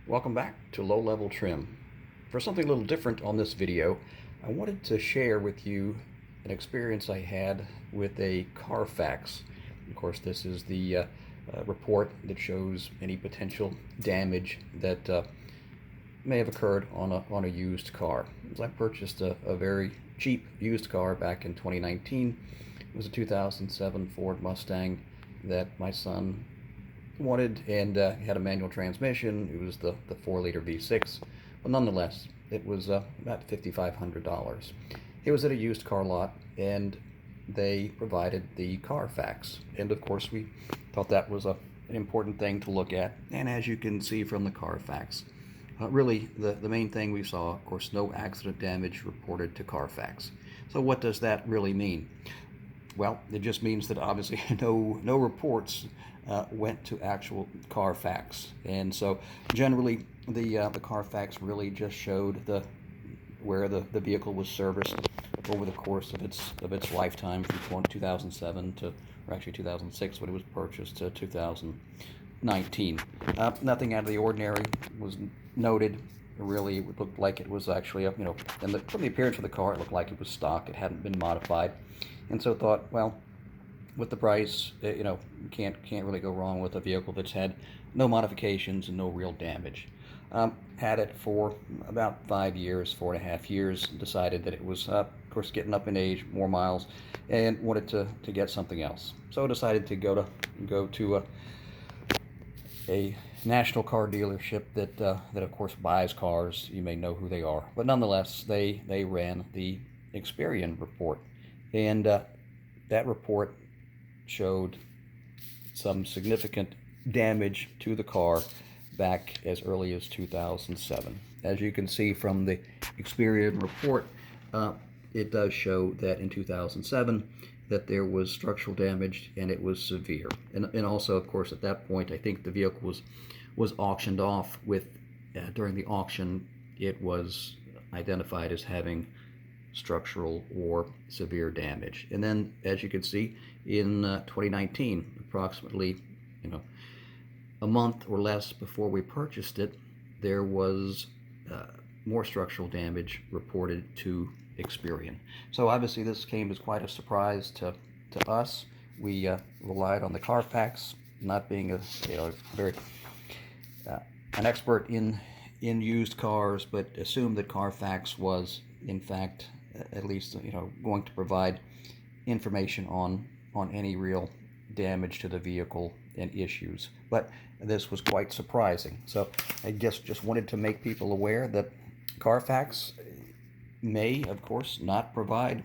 Welcome back to Low Level Trim. For something a little different on this video, I wanted to share with you an experience I had with a Carfax. Of course, this is the report that shows any potential damage that may have occurred on a used car. As I purchased a very cheap used car back in 2019. It was a 2007 Ford Mustang that my son wanted, and had a manual transmission. It was the 4-liter V6, but nonetheless, it was about $5,500. It was at a used car lot, and they provided the Carfax, and of course we thought that was an important thing to look at. And as you can see from the Carfax, really the main thing we saw, of course, no accident damage reported to Carfax. So what does that really mean? Well, it just means that obviously no reports went to actual Carfax, and so generally the Carfax really just showed where the vehicle was serviced over the course of its lifetime from 2007 to, or actually 2006 when it was purchased, to 2019. Nothing out of the ordinary was noted. Really, it looked like it was actually and from the appearance of the car, it looked like it was stock. It hadn't been modified, and so thought, well, with the price, you can't really go wrong with a vehicle that's had no modifications and no real damage. Had it for about 5 years, 4.5 years. Decided that it was, of course, getting up in age, more miles, and wanted to get something else. So decided to go to a national car dealership that of course buys cars. You may know who they are, but nonetheless, they ran the Experien report, and that report showed some significant damage to the car back as early as 2007. As you can see from the Experien report, it does show that in 2007 that there was structural damage, and it was severe. And also, of course, at that point, I think the vehicle was auctioned off with, during the auction, it was identified as having structural or severe damage. And then, as you can see, in 2019, approximately a month or less before we purchased it, there was more structural damage reported to Experien. So obviously this came as quite a surprise to us. We relied on the Carfax, not being very an expert in used cars, but assumed that Carfax was in fact at least going to provide information on any real damage to the vehicle and issues. But this was quite surprising. So I guess just wanted to make people aware that Carfax may, of course, not provide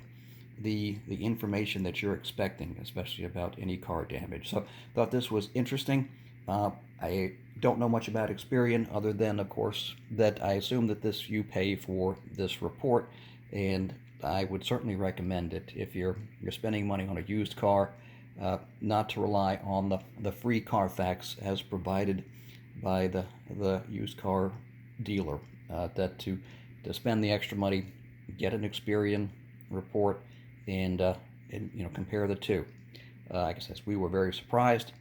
the information that you're expecting, especially about any car damage. So thought this was interesting. I don't know much about Experien, other than, of course, that I assume that you pay for this report, and I would certainly recommend it if you're spending money on a used car, not to rely on the free Carfax as provided by the used car dealer. That to spend the extra money, get an Experien report, and compare the two. Like I said, we were very surprised,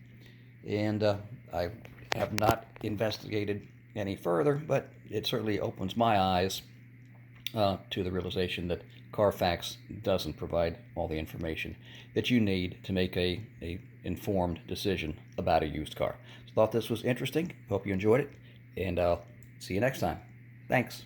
and I have not investigated any further, but it certainly opens my eyes to the realization that Carfax doesn't provide all the information that you need to make a informed decision about a used car. So thought this was interesting. Hope you enjoyed it, and I'll see you next time. Thanks.